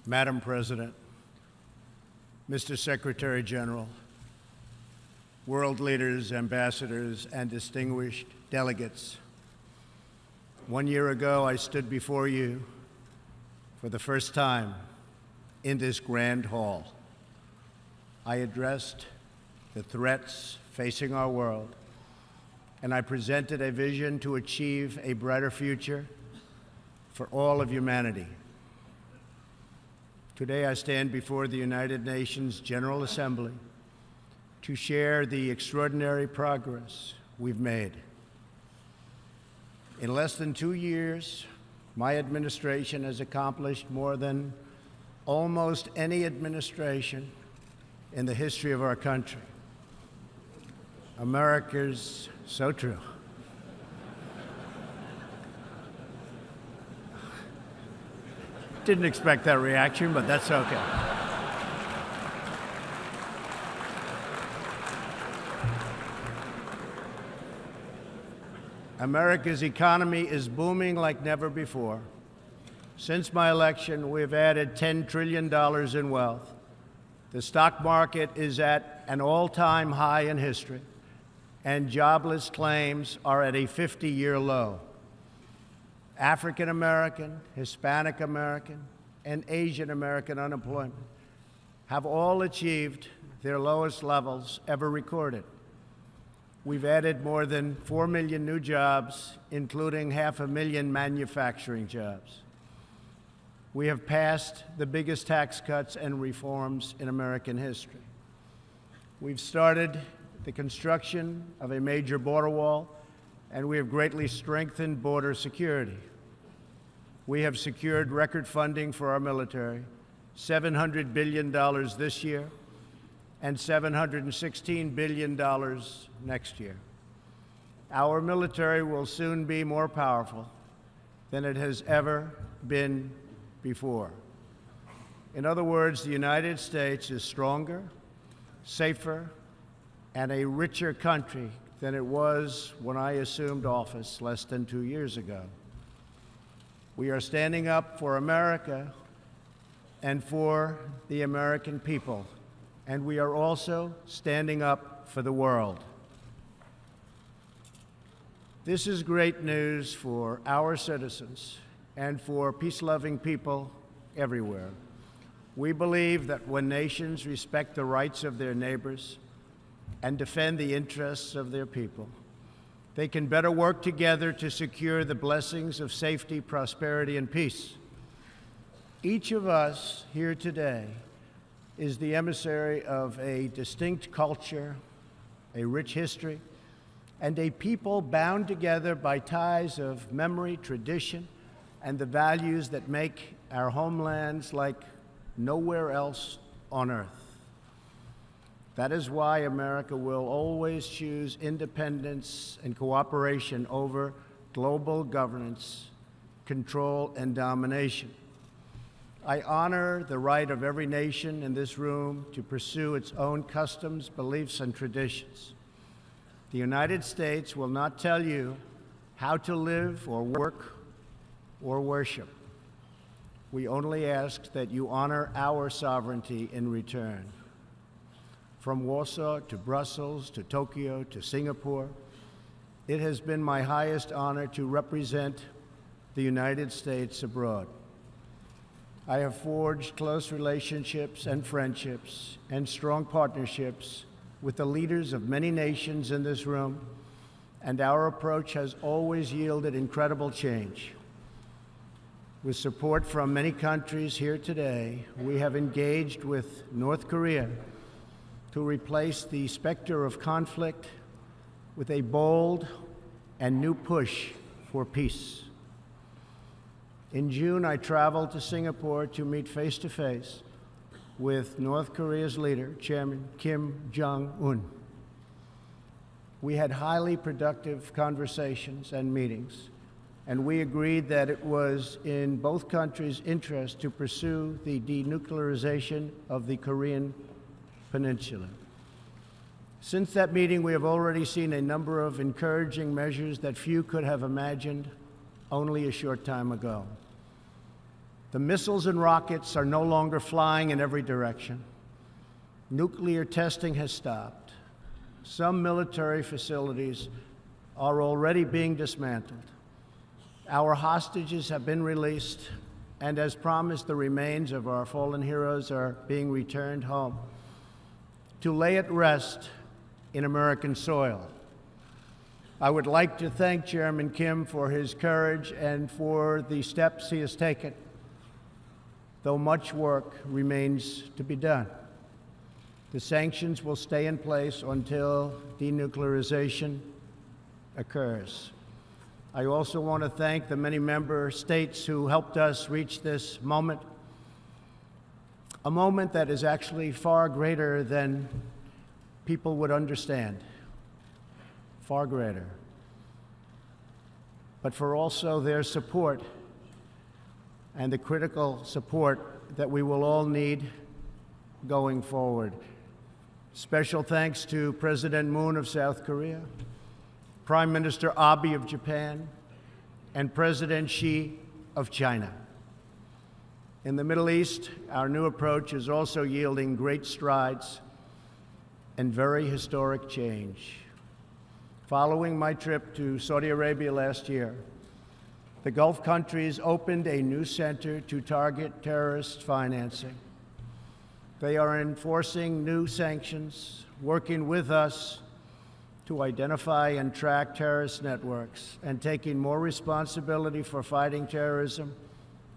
Madam President, Mr. Secretary General, world leaders, ambassadors, and distinguished delegates, 1 year ago, I stood before you for the first time in this grand hall. I addressed the threats facing our world, and I presented a vision to achieve a brighter future for all of humanity. Today, I stand before the United Nations General Assembly to share the extraordinary progress we've made. In less than 2 years, my administration has accomplished more than almost any administration in the history of our country. America's so true. Didn't expect that reaction, but that's okay. America's economy is booming like never before. Since my election, we've added $10 trillion in wealth. The stock market is at an all-time high in history, and jobless claims are at a 50-year low. African American, Hispanic American, and Asian American unemployment have all achieved their lowest levels ever recorded. We've added more than 4 million new jobs, including 500,000 manufacturing jobs. We have passed the biggest tax cuts and reforms in American history. We've started the construction of a major border wall, and we have greatly strengthened border security. We have secured record funding for our military, $700 billion this year, and $716 billion next year. Our military will soon be more powerful than it has ever been before. In other words, the United States is stronger, safer, and a richer country than it was when I assumed office less than 2 years ago. We are standing up for America and for the American people, and we are also standing up for the world. This is great news for our citizens and for peace-loving people everywhere. We believe that when nations respect the rights of their neighbors and defend the interests of their people, they can better work together to secure the blessings of safety, prosperity, and peace. Each of us here today is the emissary of a distinct culture, a rich history, and a people bound together by ties of memory, tradition, and the values that make our homelands like nowhere else on earth. That is why America will always choose independence and cooperation over global governance, control, and domination. I honor the right of every nation in this room to pursue its own customs, beliefs, and traditions. The United States will not tell you how to live or work or worship. We only ask that you honor our sovereignty in return. From Warsaw to Brussels to Tokyo to Singapore, it has been my highest honor to represent the United States abroad. I have forged close relationships and friendships and strong partnerships with the leaders of many nations in this room, and our approach has always yielded incredible change. With support from many countries here today, we have engaged with North Korea to replace the specter of conflict with a bold and new push for peace. In June, I traveled to Singapore to meet face-to-face with North Korea's leader, Chairman Kim Jong-un. We had highly productive conversations and meetings, and we agreed that it was in both countries' interest to pursue the denuclearization of the Korean Peninsula. Since that meeting, we have already seen a number of encouraging measures that few could have imagined only a short time ago. The missiles and rockets are no longer flying in every direction. Nuclear testing has stopped. Some military facilities are already being dismantled. Our hostages have been released, and as promised, the remains of our fallen heroes are being returned home to lay at rest in American soil. I would like to thank Chairman Kim for his courage and for the steps he has taken, though much work remains to be done. The sanctions will stay in place until denuclearization occurs. I also want to thank the many member states who helped us reach this moment, a moment that is actually far greater than people would understand, far greater, but for also their support and the critical support that we will all need going forward. Special thanks to President Moon of South Korea, Prime Minister Abe of Japan, and President Xi of China. In the Middle East, our new approach is also yielding great strides and very historic change. Following my trip to Saudi Arabia last year, the Gulf countries opened a new center to target terrorist financing. They are enforcing new sanctions, working with us to identify and track terrorist networks, and taking more responsibility for fighting terrorism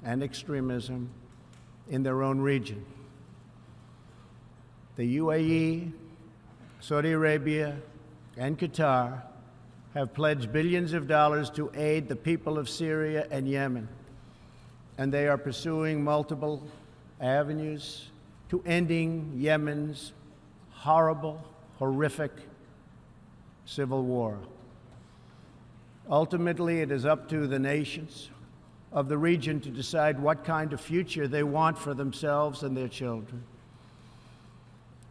and extremism in their own region. The UAE, Saudi Arabia, and Qatar have pledged billions of dollars to aid the people of Syria and Yemen, and they are pursuing multiple avenues to ending Yemen's horrible, horrific civil war. Ultimately, it is up to the nations of the region to decide what kind of future they want for themselves and their children.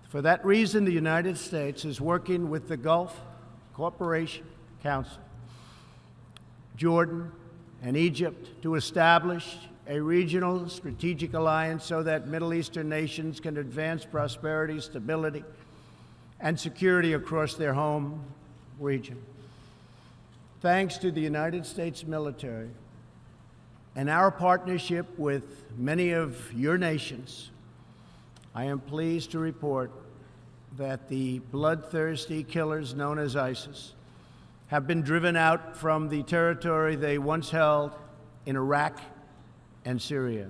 For that reason, the United States is working with the Gulf Cooperation Council, Jordan, and Egypt to establish a regional strategic alliance so that Middle Eastern nations can advance prosperity, stability, and security across their home region. Thanks to the United States military and our partnership with many of your nations, I am pleased to report that the bloodthirsty killers known as ISIS have been driven out from the territory they once held in Iraq and Syria.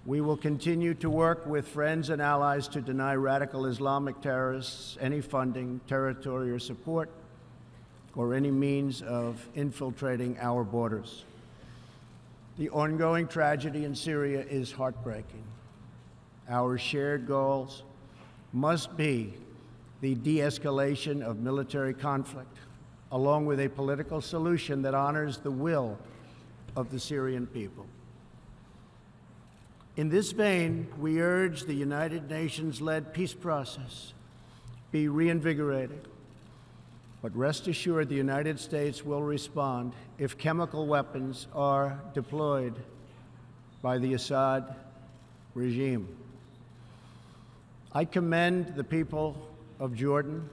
We will continue to work with friends and allies to deny radical Islamic terrorists any funding, territory, or support, or any means of infiltrating our borders. The ongoing tragedy in Syria is heartbreaking. Our shared goals must be the de-escalation of military conflict, along with a political solution that honors the will of the Syrian people. In this vein, we urge the United Nations-led peace process be reinvigorated. But rest assured, the United States will respond if chemical weapons are deployed by the Assad regime. I commend the people of Jordan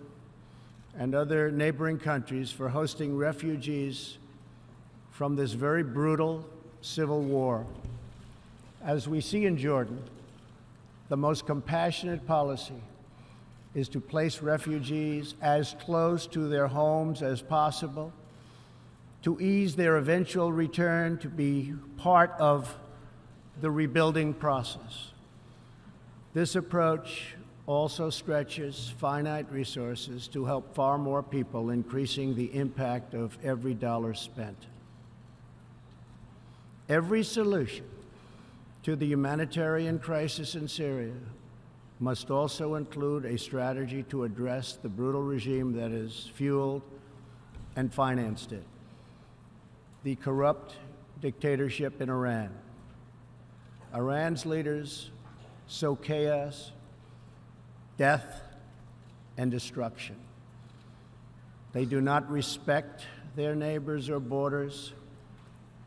and other neighboring countries for hosting refugees from this very brutal civil war. As we see in Jordan, the most compassionate policy is to place refugees as close to their homes as possible, to ease their eventual return to be part of the rebuilding process. This approach also stretches finite resources to help far more people, increasing the impact of every dollar spent. Every solution to the humanitarian crisis in Syria must also include a strategy to address the brutal regime that has fueled and financed it, the corrupt dictatorship in Iran. Iran's leaders sow chaos, death, and destruction. They do not respect their neighbors or borders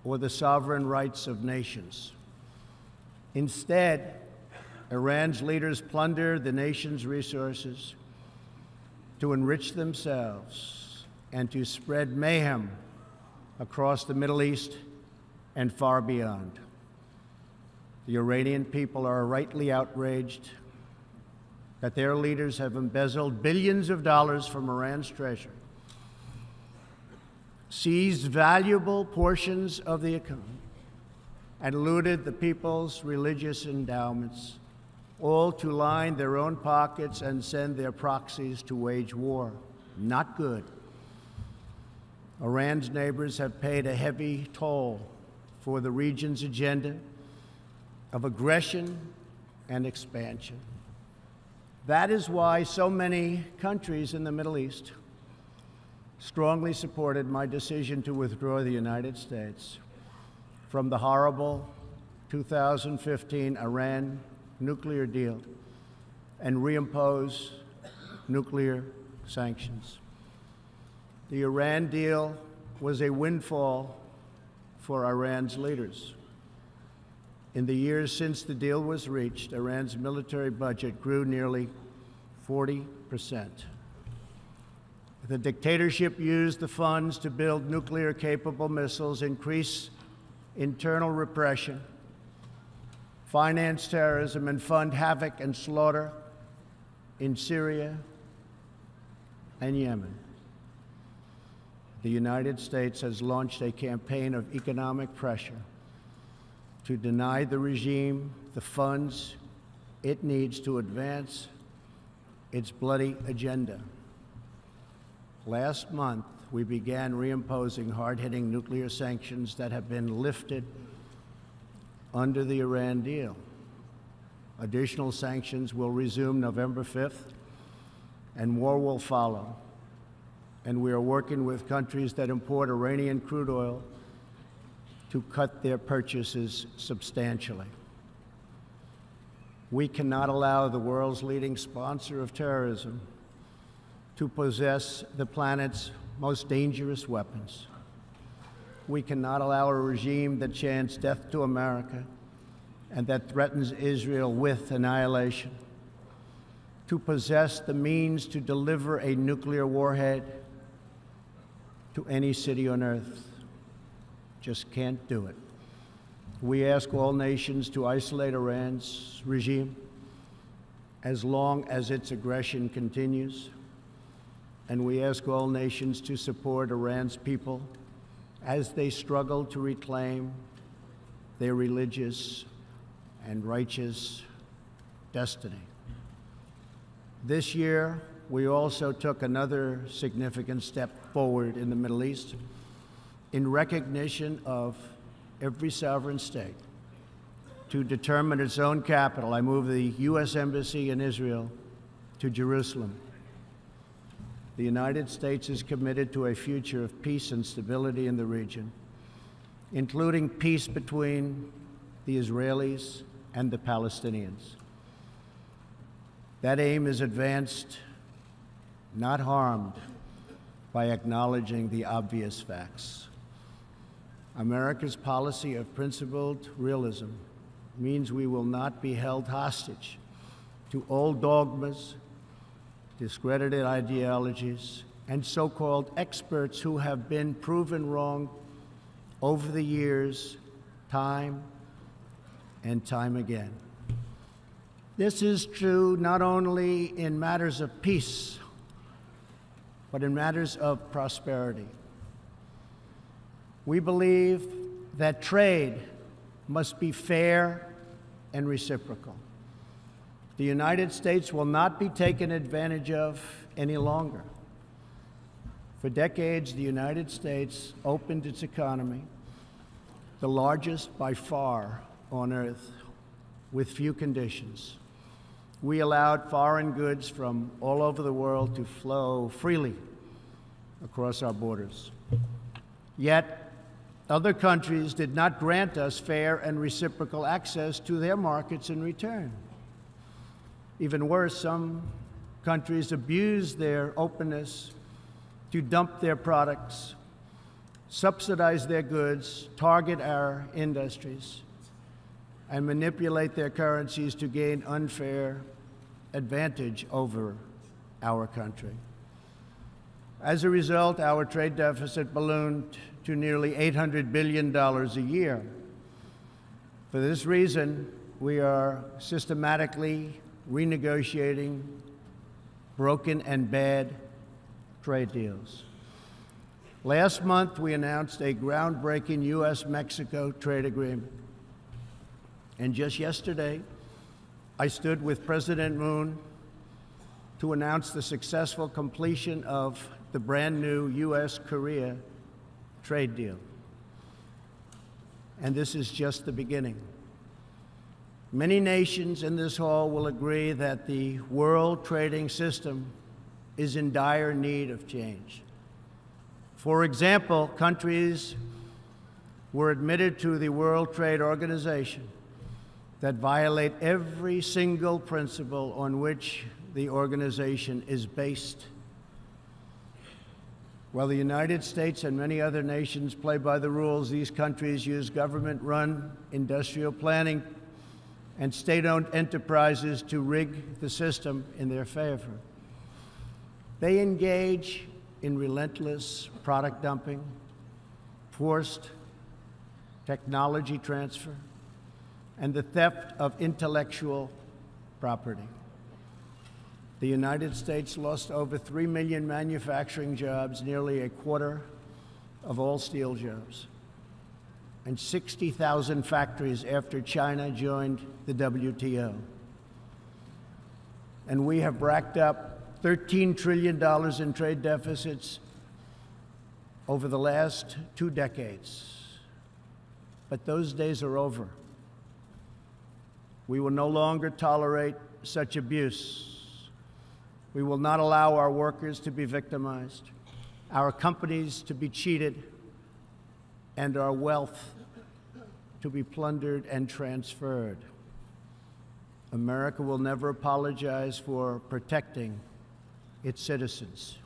or the sovereign rights of nations. Instead, Iran's leaders plunder the nation's resources to enrich themselves and to spread mayhem across the Middle East and far beyond. The Iranian people are rightly outraged that their leaders have embezzled billions of dollars from Iran's treasury, seized valuable portions of the economy, and looted the people's religious endowments, all to line their own pockets and send their proxies to wage war. Not good. Iran's neighbors have paid a heavy toll for the region's agenda of aggression and expansion. That is why so many countries in the Middle East strongly supported my decision to withdraw the United States from the horrible 2015 Iran nuclear deal and reimpose nuclear sanctions. The Iran deal was a windfall for Iran's leaders. In the years since the deal was reached, Iran's military budget grew nearly 40%. The dictatorship used the funds to build nuclear-capable missiles, increase internal repression, finance terrorism, and fund havoc and slaughter in Syria and Yemen. The United States has launched a campaign of economic pressure to deny the regime the funds it needs to advance its bloody agenda. Last month, we began reimposing hard-hitting nuclear sanctions that have been lifted under the Iran deal. Additional sanctions will resume November 5th, and more will follow. And we are working with countries that import Iranian crude oil to cut their purchases substantially. We cannot allow the world's leading sponsor of terrorism to possess the planet's most dangerous weapons. We cannot allow a regime that chants death to America and that threatens Israel with annihilation to possess the means to deliver a nuclear warhead to any city on earth. Just can't do it. We ask all nations to isolate Iran's regime as long as its aggression continues. And we ask all nations to support Iran's people as they struggle to reclaim their religious and righteous destiny. This year, we also took another significant step forward in the Middle East in recognition of every sovereign state to determine its own capital. I moved the U.S. Embassy in Israel to Jerusalem. The United States is committed to a future of peace and stability in the region, including peace between the Israelis and the Palestinians. That aim is advanced, not harmed, by acknowledging the obvious facts. America's policy of principled realism means we will not be held hostage to old dogmas, discredited ideologies, and so-called experts who have been proven wrong over the years, time and time again. This is true not only in matters of peace, but in matters of prosperity. We believe that trade must be fair and reciprocal. The United States will not be taken advantage of any longer. For decades, the United States opened its economy, the largest by far on earth, with few conditions. We allowed foreign goods from all over the world to flow freely across our borders. Yet, other countries did not grant us fair and reciprocal access to their markets in return. Even worse, some countries abused their openness to dump their products, subsidize their goods, target our industries, and manipulate their currencies to gain unfair advantage over our country. As a result, our trade deficit ballooned to nearly $800 billion a year. For this reason, we are systematically renegotiating broken and bad trade deals. Last month, we announced a groundbreaking U.S.-Mexico trade agreement. And just yesterday, I stood with President Moon to announce the successful completion of the brand new U.S.-Korea trade deal. And this is just the beginning. Many nations in this hall will agree that the world trading system is in dire need of change. For example, countries were admitted to the World Trade Organization that violate every single principle on which the organization is based. While the United States and many other nations play by the rules, these countries use government-run industrial planning and state-owned enterprises to rig the system in their favor. They engage in relentless product dumping, forced technology transfer, and the theft of intellectual property. The United States lost over 3 million manufacturing jobs, nearly a quarter of all steel jobs, and 60,000 factories after China joined the WTO. And we have racked up $13 trillion in trade deficits over the last 2 decades. But those days are over. We will no longer tolerate such abuse. We will not allow our workers to be victimized, our companies to be cheated, and our wealth to be plundered and transferred. America will never apologize for protecting its citizens.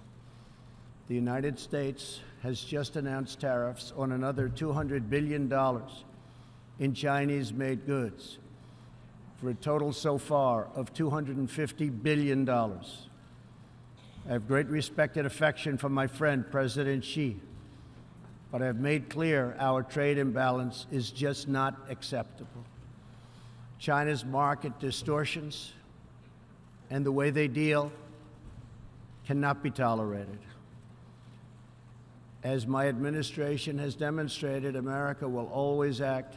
The United States has just announced tariffs on another $200 billion in Chinese-made goods, for a total so far of $250 billion. I have great respect and affection for my friend, President Xi, but I have made clear our trade imbalance is just not acceptable. China's market distortions and the way they deal cannot be tolerated. As my administration has demonstrated, America will always act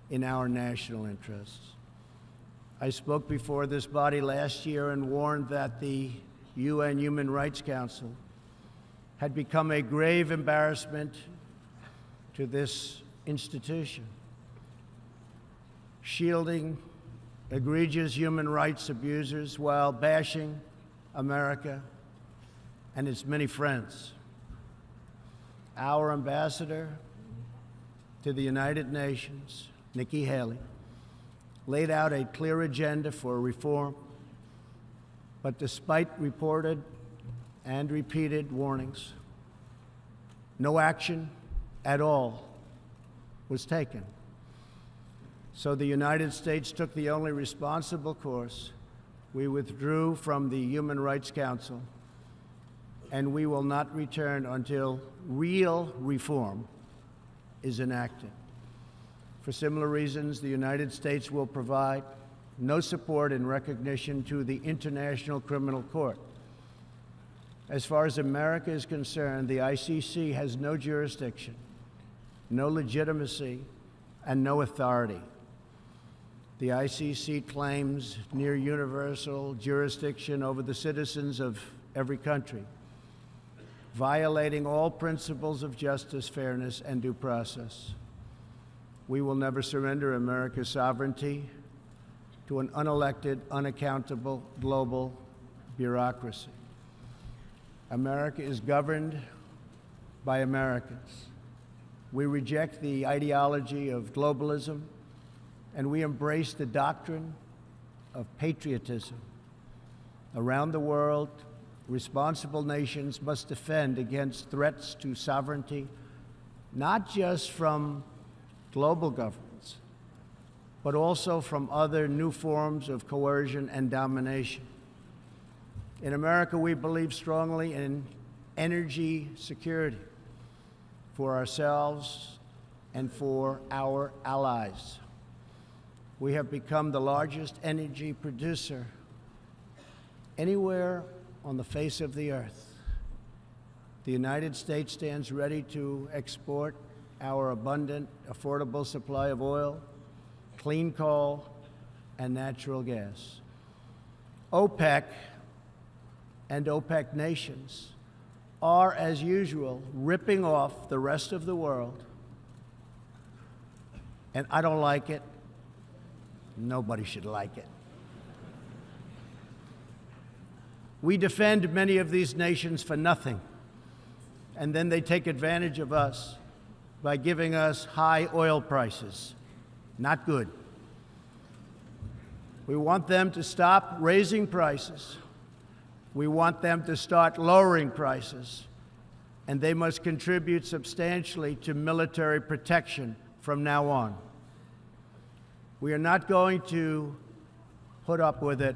in our national interests. I spoke before this body last year and warned that the UN Human Rights Council had become a grave embarrassment to this institution, shielding egregious human rights abusers while bashing America and its many friends. Our ambassador to the United Nations, Nikki Haley, laid out a clear agenda for reform, but despite reported and repeated warnings, no action at all was taken. So the United States took the only responsible course. We withdrew from the Human Rights Council, and we will not return until real reform is enacted. For similar reasons, the United States will provide no support in recognition to the International Criminal Court. As far as America is concerned, the ICC has no jurisdiction, no legitimacy, and no authority. The ICC claims near universal jurisdiction over the citizens of every country, violating all principles of justice, fairness, and due process. We will never surrender America's sovereignty to an unelected, unaccountable global bureaucracy. America is governed by Americans. We reject the ideology of globalism, and we embrace the doctrine of patriotism. Around the world, responsible nations must defend against threats to sovereignty, not just from global governments, but also from other new forms of coercion and domination. In America, we believe strongly in energy security for ourselves and for our allies. We have become the largest energy producer anywhere on the face of the earth. The United States stands ready to export our abundant, affordable supply of oil, clean coal, and natural gas. OPEC and OPEC nations are, as usual, ripping off the rest of the world, and I don't like it. Nobody should like it. We defend many of these nations for nothing, and then they take advantage of us by giving us high oil prices. Not good. We want them to stop raising prices. We want them to start lowering prices, and they must contribute substantially to military protection from now on. We are not going to put up with it,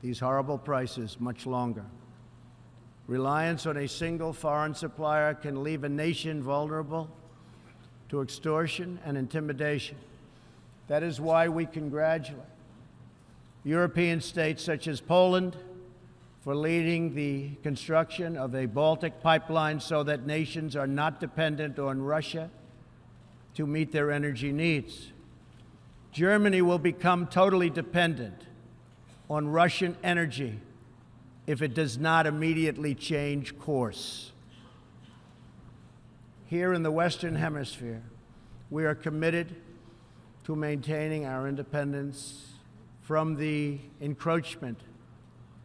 these horrible prices, much longer. Reliance on a single foreign supplier can leave a nation vulnerable to extortion and intimidation. That is why we congratulate European states such as Poland for leading the construction of a Baltic pipeline so that nations are not dependent on Russia to meet their energy needs. Germany will become totally dependent on Russian energy if it does not immediately change course. Here in the Western Hemisphere, we are committed to maintaining our independence from the encroachment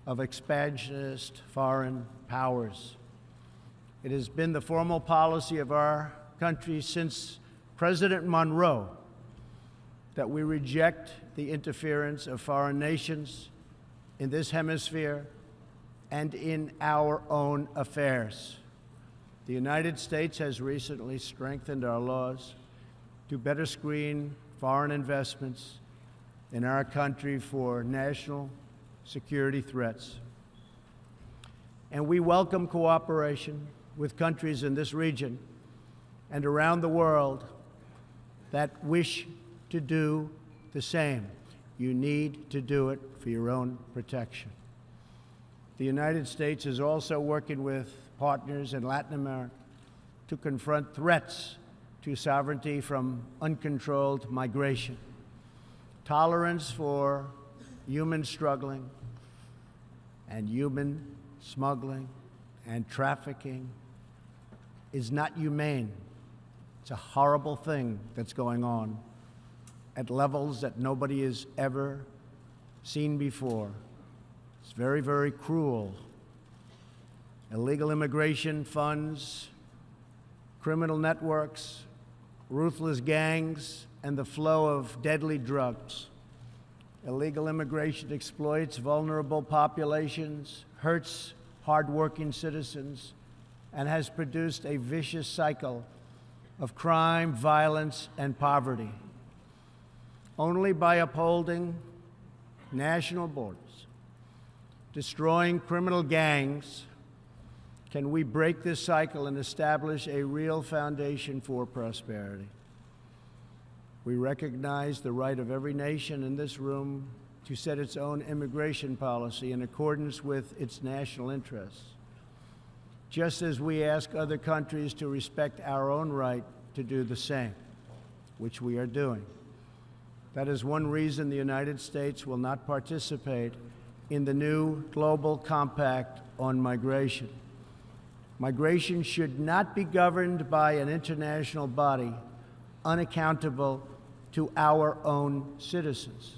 of expansionist foreign powers. It has been the formal policy of our country since President Monroe that we reject the interference of foreign nations in this hemisphere and in our own affairs. The United States has recently strengthened our laws to better screen foreign investments in our country for national security threats. And we welcome cooperation with countries in this region and around the world that wish to do the same. You need to do it for your own protection. The United States is also working with partners in Latin America to confront threats to sovereignty from uncontrolled migration. Tolerance for human struggling and human smuggling and trafficking is not humane. It's a horrible thing that's going on at levels that nobody has ever seen before. It's very, very cruel. Illegal immigration funds, criminal networks, ruthless gangs, and the flow of deadly drugs. Illegal immigration exploits vulnerable populations, hurts hardworking citizens, and has produced a vicious cycle of crime, violence, and poverty. Only by upholding national borders, destroying criminal gangs, can we break this cycle and establish a real foundation for prosperity. We recognize the right of every nation in this room to set its own immigration policy in accordance with its national interests, just as we ask other countries to respect our own right to do the same, which we are doing. That is one reason the United States will not participate in the new Global Compact on Migration. Migration should not be governed by an international body unaccountable to our own citizens.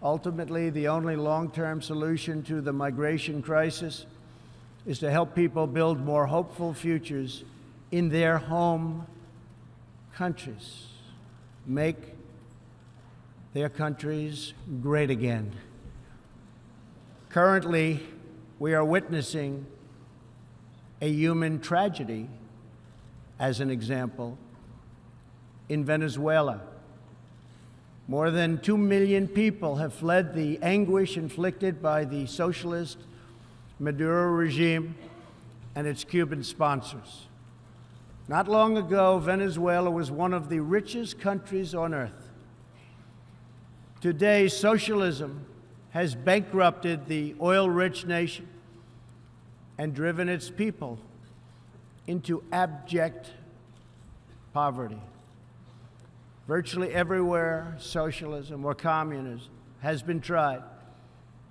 Ultimately, the only long-term solution to the migration crisis is to help people build more hopeful futures in their home countries, make their countries great again. Currently, we are witnessing a human tragedy, as an example, in Venezuela, More than 2 million people have fled the anguish inflicted by the socialist Maduro regime and its Cuban sponsors. Not long ago, Venezuela was one of the richest countries on earth. Today, socialism has bankrupted the oil-rich nation and driven its people into abject poverty. Virtually everywhere socialism or communism has been tried,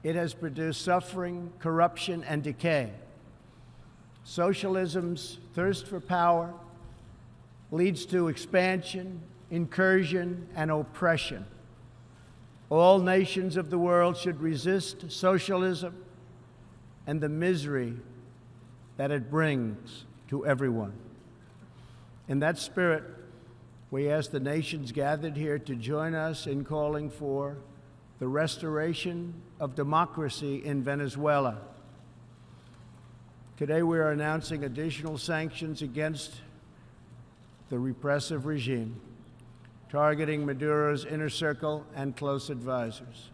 it has produced suffering, corruption, and decay. Socialism's thirst for power leads to expansion, incursion, and oppression. All nations of the world should resist socialism and the misery that it brings to everyone. In that spirit, we ask the nations gathered here to join us in calling for the restoration of democracy in Venezuela. Today, we are announcing additional sanctions against the repressive regime, targeting Maduro's inner circle and close advisors.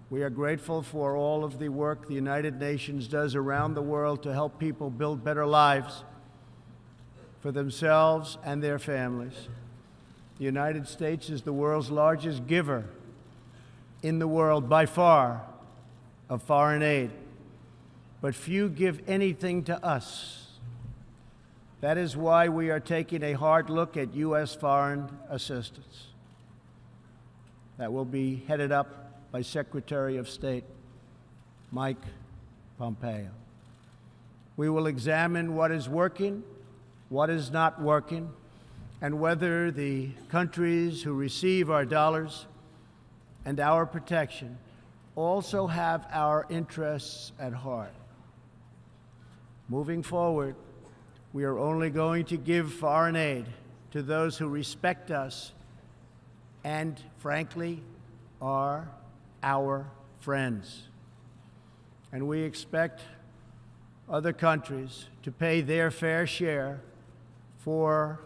We are grateful for all of the work the United Nations does around the world to help people build better lives for themselves and their families. The United States is the world's largest giver in the world by far of foreign aid, but few give anything to us. That is why we are taking a hard look at U.S. foreign assistance that will be headed up by Secretary of State Mike Pompeo. We will examine what is working, what is not working, and whether the countries who receive our dollars and our protection also have our interests at heart. Moving forward, we are only going to give foreign aid to those who respect us and, frankly, are our friends. And we expect other countries to pay their fair share for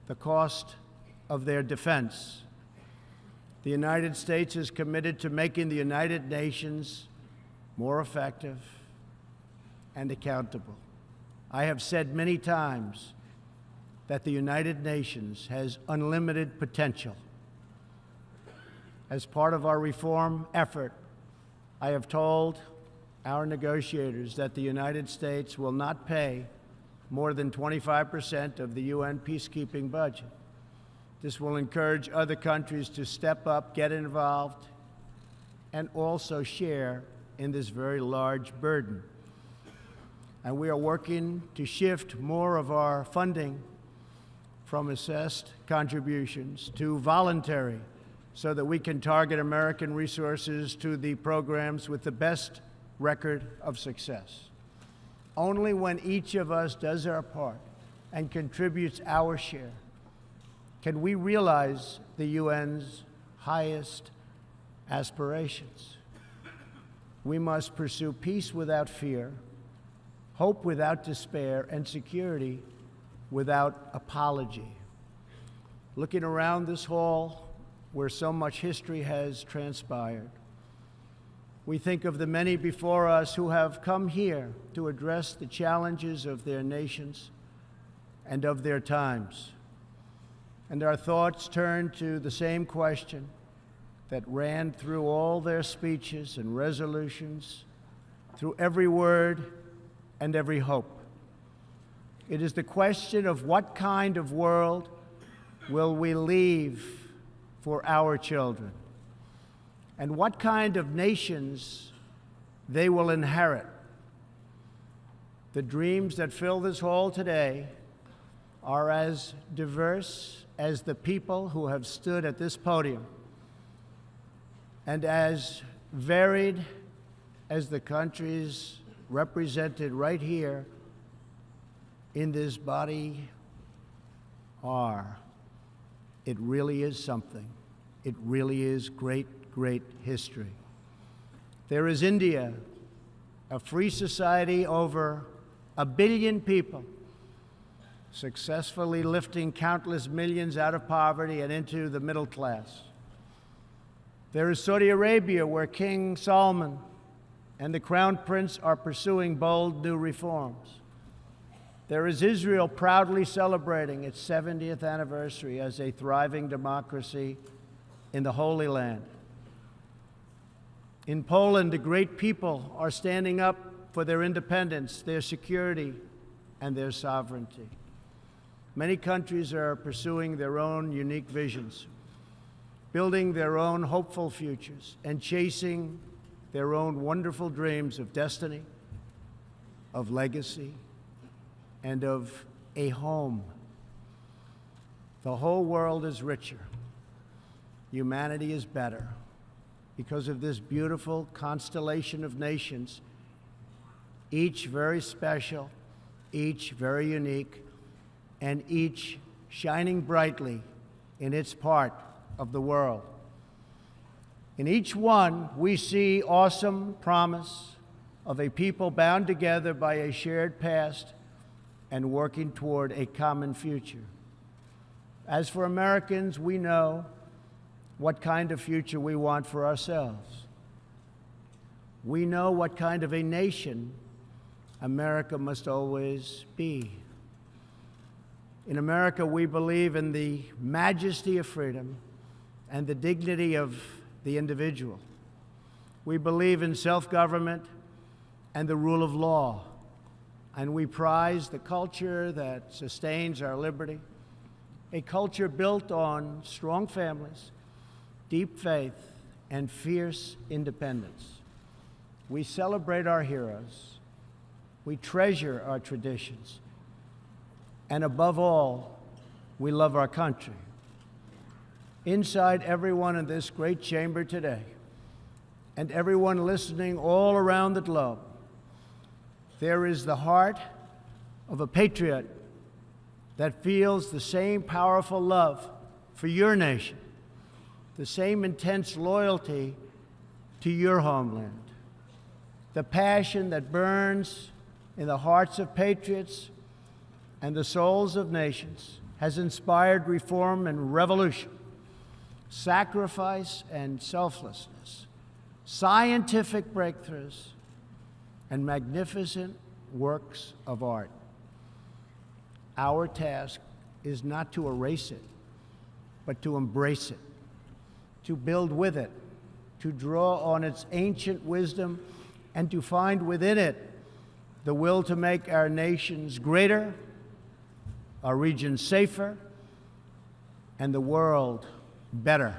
the cost of their defense. The United States is committed to making the United Nations more effective and accountable. I have said many times that the United Nations has unlimited potential. As part of our reform effort, I have told our negotiators that the United States will not pay more than 25% of the UN peacekeeping budget. This will encourage other countries to step up, get involved, and also share in this very large burden. And we are working to shift more of our funding from assessed contributions to voluntary so that we can target American resources to the programs with the best record of success. Only when each of us does our part and contributes our share can we realize the UN's highest aspirations. We must pursue peace without fear, hope without despair, and security without apology. Looking around this hall where so much history has transpired, we think of the many before us who have come here to address the challenges of their nations and of their times. And our thoughts turn to the same question that ran through all their speeches and resolutions, through every word and every hope. It is the question of what kind of world will we leave for our children, and what kind of nations they will inherit. The dreams that fill this hall today are as diverse as the people who have stood at this podium, and as varied as the countries represented right here in this body are. It really is something. It really is great, great history. There is India, a free society, over 1 billion people, successfully lifting countless millions out of poverty and into the middle class. There is Saudi Arabia, where King Salman and the Crown Prince are pursuing bold new reforms. There is Israel, proudly celebrating its 70th anniversary as a thriving democracy in the Holy Land. In Poland, the great people are standing up for their independence, their security, and their sovereignty. Many countries are pursuing their own unique visions, building their own hopeful futures, and chasing their own wonderful dreams of destiny, of legacy, and of a home. The whole world is richer. Humanity is better because of this beautiful constellation of nations, each very special, each very unique, and each shining brightly in its part of the world. In each one, we see awesome promise of a people bound together by a shared past and working toward a common future. As for Americans, we know what kind of future we want for ourselves. We know what kind of a nation America must always be. In America, we believe in the majesty of freedom and the dignity of the individual. We believe in self-government and the rule of law, and we prize the culture that sustains our liberty, a culture built on strong families, deep faith, and fierce independence. We celebrate our heroes, we treasure our traditions, and above all, we love our country. Inside everyone in this great chamber today, and everyone listening all around the globe, there is the heart of a patriot that feels the same powerful love for your nation, the same intense loyalty to your homeland. The passion that burns in the hearts of patriots and the souls of nations has inspired reform and revolution, sacrifice and selflessness, scientific breakthroughs, and magnificent works of art. Our task is not to erase it, but to embrace it, to build with it, to draw on its ancient wisdom, and to find within it the will to make our nations greater, our region safer, and the world better.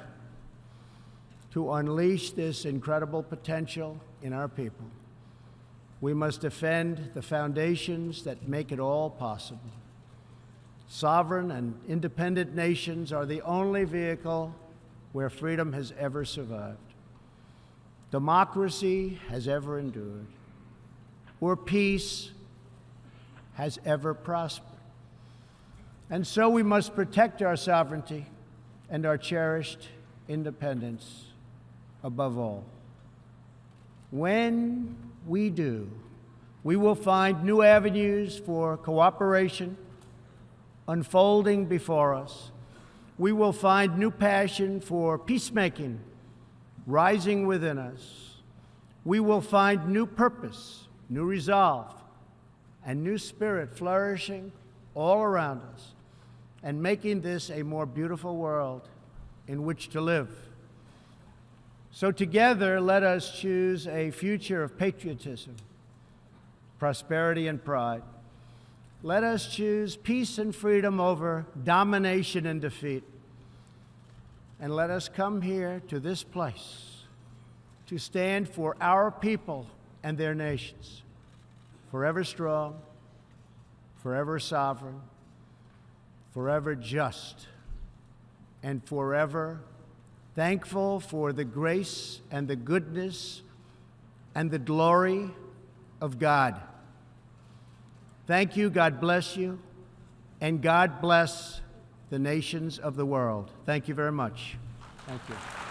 To unleash this incredible potential in our people, we must defend the foundations that make it all possible. Sovereign and independent nations are the only vehicle where freedom has ever survived, democracy has ever endured, or peace has ever prospered. And so we must protect our sovereignty and our cherished independence above all. When we do, we will find new avenues for cooperation unfolding before us. We will find new passion for peacemaking rising within us. We will find new purpose, new resolve, and new spirit flourishing all around us, and making this a more beautiful world in which to live. So together, let us choose a future of patriotism, prosperity, and pride. Let us choose peace and freedom over domination and defeat. And let us come here to this place to stand for our people and their nations, forever strong, forever sovereign, forever just, and forever thankful for the grace and the goodness and the glory of God. Thank you, God bless you, and God bless the nations of the world. Thank you very much. Thank you.